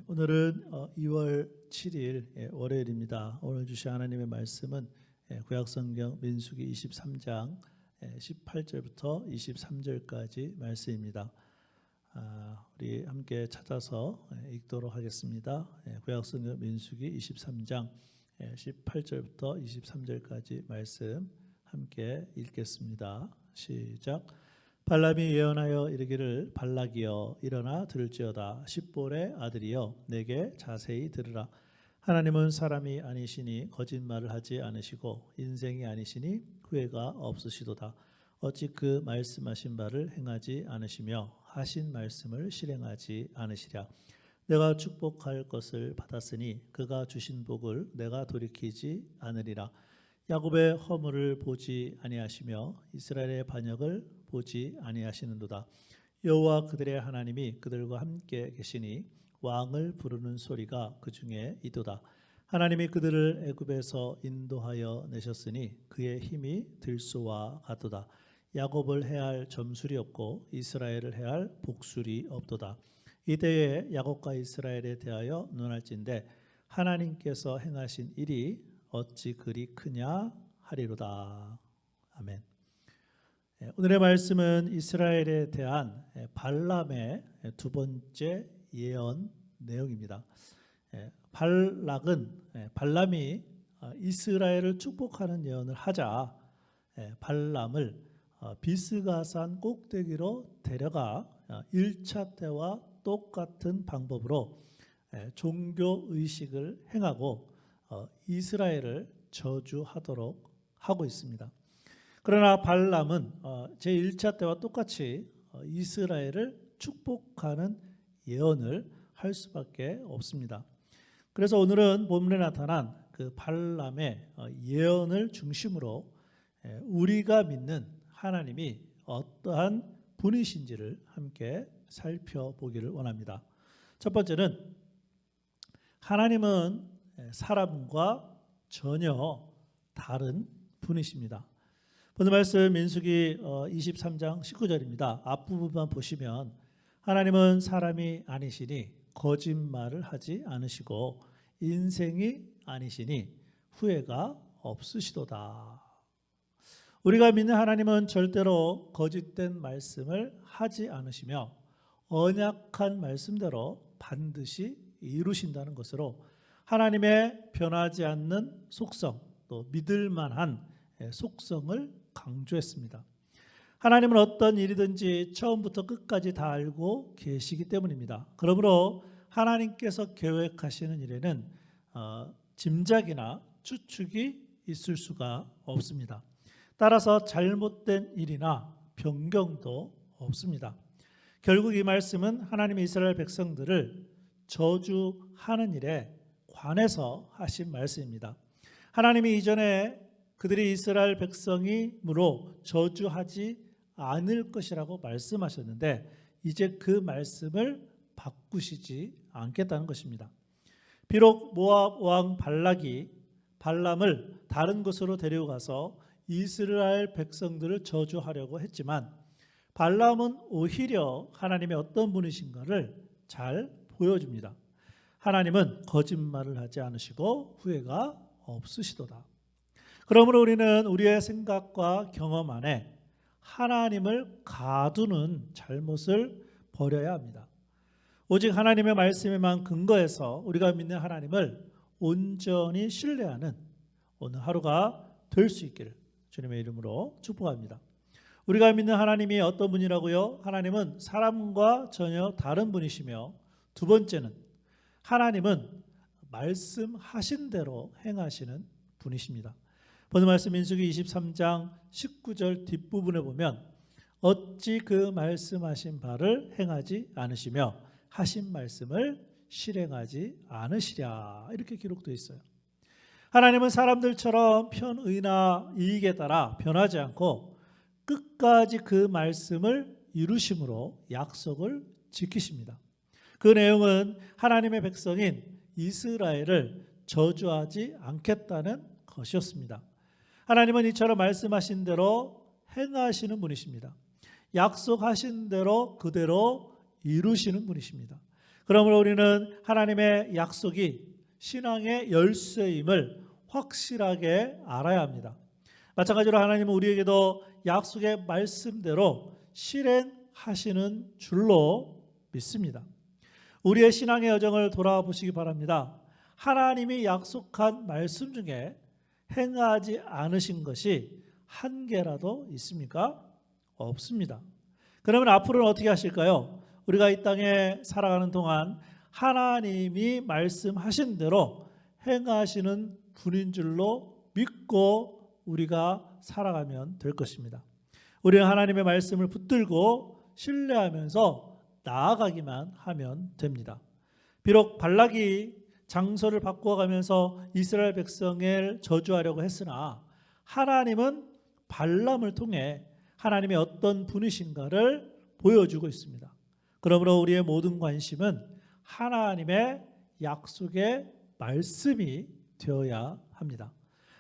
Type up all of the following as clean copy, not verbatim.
오늘은 2월 7일 월요일입니다. 오늘 주신 하나님의 말씀은 구약성경 민수기 23장 18절부터 23절까지 말씀입니다. 우리 함께 찾아서 읽도록 하겠습니다. 구약성경 민수기 23장 18절부터 23절까지 말씀 함께 읽겠습니다. 시작. 발람이 예언하여 이르기를 발락이여 일어나 들을지어다. 십볼의 아들이여 내게 자세히 들으라. 하나님은 사람이 아니시니 거짓말을 하지 않으시고 인생이 아니시니 후회가 없으시도다. 어찌 그 말씀하신 바를 행하지 않으시며 하신 말씀을 실행하지 않으시랴. 내가 축복할 것을 받았으니 그가 주신 복을 내가 돌이키지 않으리라. 야곱의 허물을 보지 아니하시며 이스라엘의 반역을 보지 아니하시는도다. 여호와 그들의 하나님이 그들과 함께 계시니 왕을 부르는 소리가 그 중에 있도다. 하나님이 그들을 애굽에서 인도하여 내셨으니 그의 힘이 들소와 같도다. 야곱을 해할 점술이 없고 이스라엘을 해할 복술이 없도다. 이때에 야곱과 이스라엘에 대하여 논할진대 하나님께서 행하신 일이 어찌 그리 크냐 하리로다. 아멘. 오늘의 말씀은 이스라엘에 대한 발람의 두 번째 예언 내용입니다. 발람이 이스라엘을 축복하는 예언을 하자 발람을 비스가산 꼭대기로 데려가 1차 때와 똑같은 방법으로 종교의식을 행하고 이스라엘을 저주하도록 하고 있습니다. 그러나 발람은 제1차 때와 똑같이 이스라엘을 축복하는 예언을 할 수밖에 없습니다. 그래서 오늘은 본문에 나타난 그 발람의 예언을 중심으로 우리가 믿는 하나님이 어떠한 분이신지를 함께 살펴보기를 원합니다. 첫 번째는 하나님은 사람과 전혀 다른 분이십니다. 오늘 말씀 민수기 23장 19절입니다. 앞부분만 보시면 하나님은 사람이 아니시니 거짓말을 하지 않으시고 인생이 아니시니 후회가 없으시도다. 우리가 믿는 하나님은 절대로 거짓된 말씀을 하지 않으시며 언약한 말씀대로 반드시 이루신다는 것으로 하나님의 변하지 않는 속성, 또 믿을 만한 속성을 강조했습니다. 하나님은 어떤 일이든지 처음부터 끝까지 다 알고 계시기 때문입니다. 그러므로 하나님께서 계획하시는 일에는 짐작이나 추측이 있을 수가 없습니다. 따라서 잘못된 일이나 변경도 없습니다. 결국 이 말씀은 하나님이 이스라엘 백성들을 저주하는 일에 관해서 하신 말씀입니다. 하나님이 이전에 그들이 이스라엘 백성이므로 저주하지 않을 것이라고 말씀하셨는데 이제 그 말씀을 바꾸시지 않겠다는 것입니다. 비록 모압 왕 발락이 발람을 다른 곳으로 데려가서 이스라엘 백성들을 저주하려고 했지만 발람은 오히려 하나님의 어떤 분이신가를 잘 보여줍니다. 하나님은 거짓말을 하지 않으시고 후회가 없으시도다. 그러므로 우리는 우리의 생각과 경험 안에 하나님을 가두는 잘못을 버려야 합니다. 오직 하나님의 말씀에만 근거해서 우리가 믿는 하나님을 온전히 신뢰하는 오늘 하루가 될 수 있기를 주님의 이름으로 축복합니다. 우리가 믿는 하나님이 어떤 분이라고요? 하나님은 사람과 전혀 다른 분이시며 두 번째는 하나님은 말씀하신 대로 행하시는 분이십니다. 오늘 말씀 민수기 23장 19절 뒷부분에 보면 어찌 그 말씀하신 바를 행하지 않으시며 하신 말씀을 실행하지 않으시랴 이렇게 기록되어 있어요. 하나님은 사람들처럼 편의나 이익에 따라 변하지 않고 끝까지 그 말씀을 이루심으로 약속을 지키십니다. 그 내용은 하나님의 백성인 이스라엘을 저주하지 않겠다는 것이었습니다. 하나님은 이처럼 말씀하신 대로 행하시는 분이십니다. 약속하신 대로 그대로 이루시는 분이십니다. 그러므로 우리는 하나님의 약속이 신앙의 열쇠임을 확실하게 알아야 합니다. 마찬가지로 하나님은 우리에게도 약속의 말씀대로 실행하시는 줄로 믿습니다. 우리의 신앙의 여정을 돌아보시기 바랍니다. 하나님이 약속한 말씀 중에 행하지 않으신 것이 한 개라도 있습니까? 없습니다. 그러면 앞으로는 어떻게 하실까요? 우리가 이 땅에 살아가는 동안 하나님이 말씀하신 대로 행하시는 분인 줄로 믿고 우리가 살아가면 될 것입니다. 우리는 하나님의 말씀을 붙들고 신뢰하면서 나아가기만 하면 됩니다. 비록 발락이 장소를 바꾸어가면서 이스라엘 백성을 저주하려고 했으나 하나님은 발람을 통해 하나님의 어떤 분이신가를 보여주고 있습니다. 그러므로 우리의 모든 관심은 하나님의 약속의 말씀이 되어야 합니다.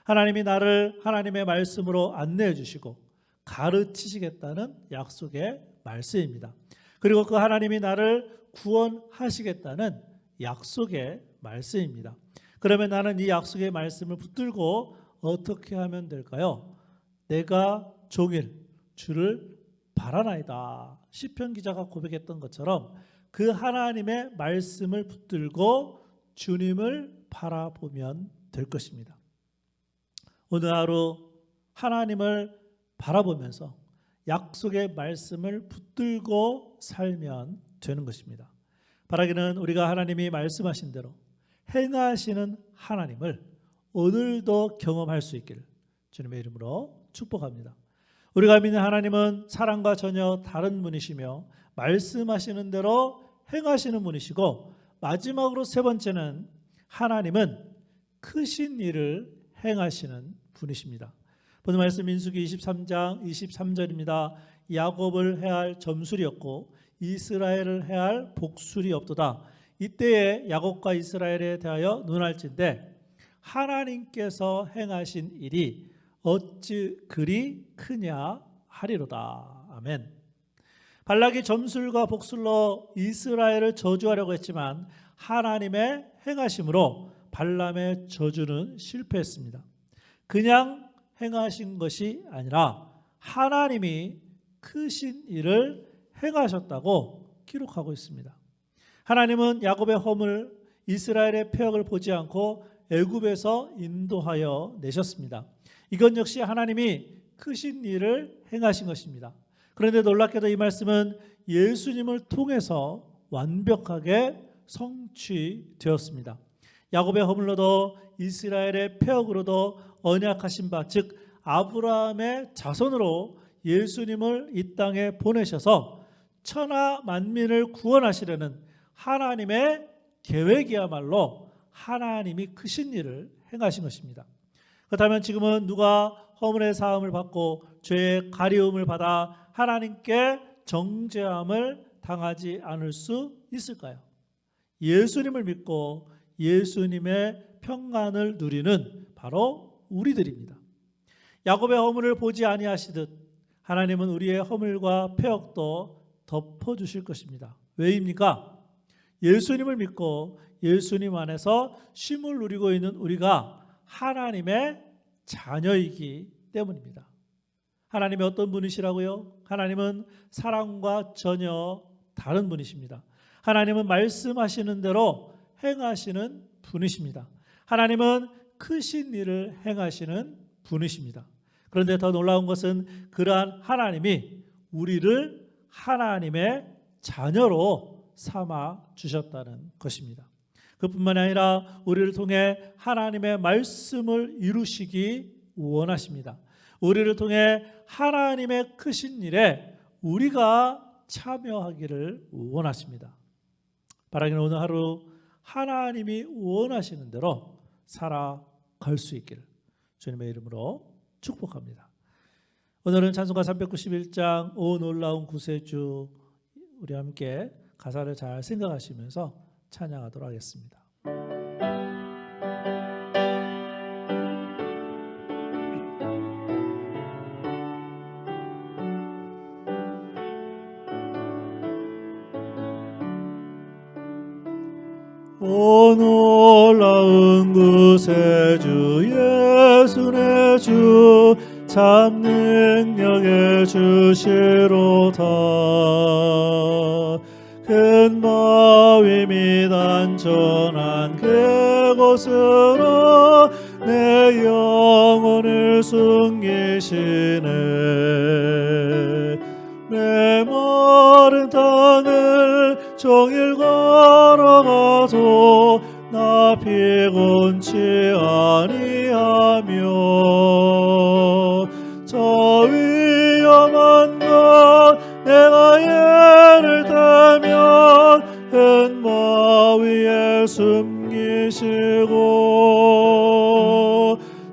하나님이 나를 하나님의 말씀으로 안내해 주시고 가르치시겠다는 약속의 말씀입니다. 그리고 그 하나님이 나를 구원하시겠다는 약속의 말씀입니다. 그러면 나는 이 약속의 말씀을 붙들고 어떻게 하면 될까요? 내가 종일 주를 바라나이다. 시편 기자가 고백했던 것처럼 그 하나님의 말씀을 붙들고 주님을 바라보면 될 것입니다. 오늘 하루 하나님을 바라보면서 약속의 말씀을 붙들고 살면 되는 것입니다. 바라기는 우리가 하나님이 말씀하신 대로 행하시는 하나님을 오늘도 경험할 수 있기를 주님의 이름으로 축복합니다. 우리가 믿는 하나님은 사랑과 전혀 다른 분이시며 말씀하시는 대로 행하시는 분이시고, 마지막으로 세 번째는 하나님은 크신 일을 행하시는 분이십니다. 오늘 말씀 민수기 23장 23절입니다. 야곱을 해할 점술이었고 이스라엘을 해할 복술이 없도다. 이때에 야곱과 이스라엘에 대하여 논할진대 하나님께서 행하신 일이 어찌 그리 크냐 하리로다. 아멘. 발락이 점술과 복술로 이스라엘을 저주하려고 했지만 하나님의 행하심으로 발람의 저주는 실패했습니다. 그냥 행하신 것이 아니라 하나님이 크신 일을 행하셨다고 기록하고 있습니다. 하나님은 야곱의 허물, 이스라엘의 폐역을 보지 않고 애굽에서 인도하여 내셨습니다. 이건 역시 하나님이 크신 일을 행하신 것입니다. 그런데 놀랍게도 이 말씀은 예수님을 통해서 완벽하게 성취되었습니다. 야곱의 허물로도 이스라엘의 폐역으로도 언약하신 바, 즉 아브라함의 자손으로 예수님을 이 땅에 보내셔서 천하 만민을 구원하시려는 하나님의 계획이야말로 하나님이 크신 일을 행하신 것입니다. 그렇다면 지금은 누가 허물의 사함을 받고 죄의 가리움을 받아 하나님께 정죄함을 당하지 않을 수 있을까요? 예수님을 믿고 예수님의 평안을 누리는 바로 우리들입니다. 야곱의 허물을 보지 아니하시듯 하나님은 우리의 허물과 폐역도 덮어주실 것입니다. 왜입니까? 예수님을 믿고 예수님 안에서 쉼을 누리고 있는 우리가 하나님의 자녀이기 때문입니다. 하나님이 어떤 분이시라고요? 하나님은 사랑과 전혀 다른 분이십니다. 하나님은 말씀하시는 대로 행하시는 분이십니다. 하나님은 크신 일을 행하시는 분이십니다. 그런데 더 놀라운 것은 그러한 하나님이 우리를 하나님의 자녀로 삼아 주셨다는 것입니다. 그뿐만 아니라 우리를 통해 하나님의 말씀을 이루시기 원하십니다. 우리를 통해 하나님의 크신 일에 우리가 참여하기를 원하십니다. 바라기는 오늘 하루 하나님이 원하시는 대로 살아갈 수 있기를 주님의 이름으로 축복합니다. 오늘은 찬송가 391장 오 놀라운 구세주, 우리 함께 가사를 잘 생각하시면서 찬양하도록 하겠습니다. 오 놀라운 구세주 예수 내 주 참 능력의 주시로다. 큰 바위 및 안전한 그곳으로 내 영혼을 숨기시네. 메마른 땅을 종일 걸어가도 나 피곤치 아니하며 저 위험한 것 내가 예를 들면 큰 바위에 숨기시고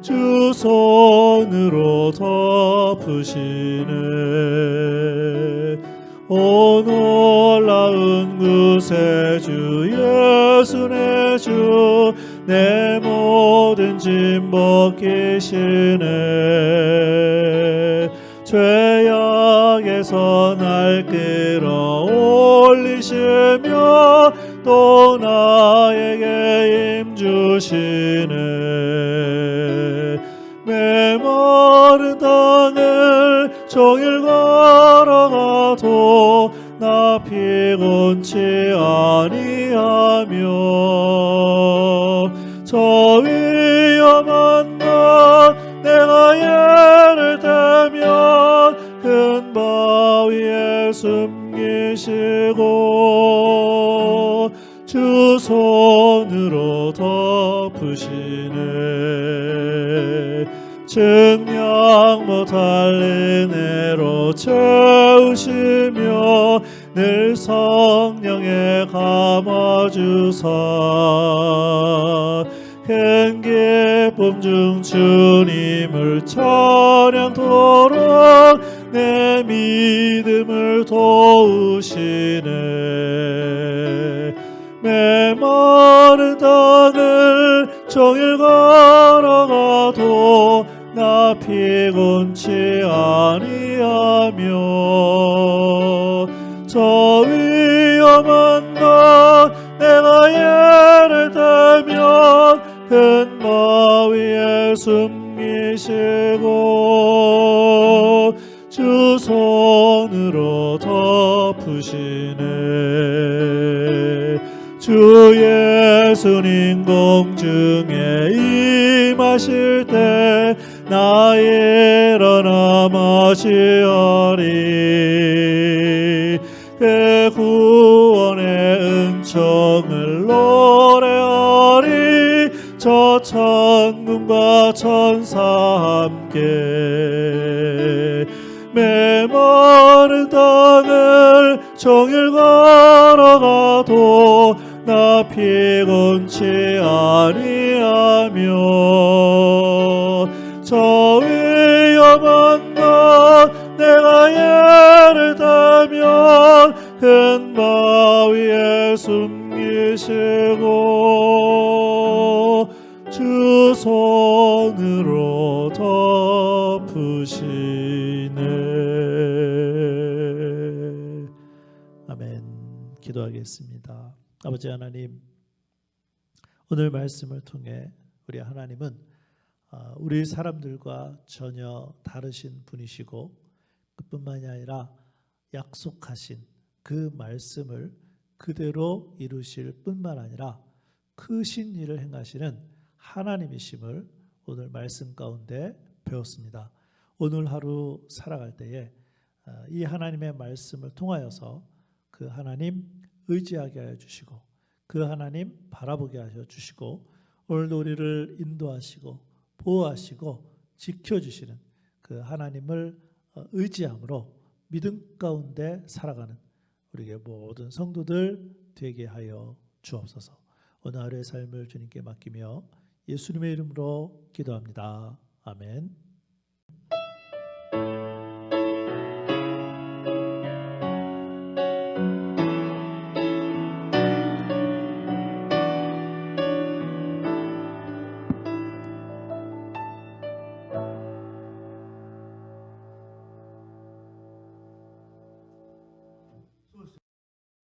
주 손으로 덮으시네. 오 놀라운 구세주 예수 내 주 내 모든 짐 벗기시네. 죄악에서 날 끌어올리시며 또 나에게 힘 주시네. 메마른 땅을 종일 걸어가도 나 피곤치 아니하며 저 위험한 것 내가 예를 들면 큰 바위에 숨기시고 주 손으로 덮으시네. 증량 못할 은혜로 채우시며 늘 성령에 감아주사 큰 기쁨 중 주님을 찬양토록 내 믿음을 도우시네. 메마른 땅을 종일 걸어가도 나 피곤치 아니하며 저 위험한 것 내가 예를 들면 큰 바위에 숨기시고 주 손으로 덮으시네. 주 예수님 공중에 임하실 때 나 일어나 맞이하리. 그 구원의 은총을 노래하리. 저 천군과 천사 함께 메마른 땅을 종일 걸어가도 나 피곤치 아니하며 저 위험한 것 내가 예를 들면 큰 바위에 숨기시고 주 손으로 덮으시네. 아멘. 기도하겠습니다. 아버지 하나님, 오늘 말씀을 통해 우리 하나님은 우리 사람들과 전혀 다르신 분이시고 그뿐만이 아니라 약속하신 그 말씀을 그대로 이루실 뿐만 아니라 크신 일을 행하시는 하나님이심을 오늘 말씀 가운데 배웠습니다. 오늘 하루 살아갈 때에 이 하나님의 말씀을 통하여서 그 하나님 의지하게 하여 주시고 그 하나님 바라보게 하여 주시고 오늘도 우리를 인도하시고 보호하시고 지켜주시는 그 하나님을 의지함으로 믿음 가운데 살아가는 우리에게 모든 성도들 되게 하여 주옵소서. 오늘 하루의 삶을 주님께 맡기며 예수님의 이름으로 기도합니다. 아멘.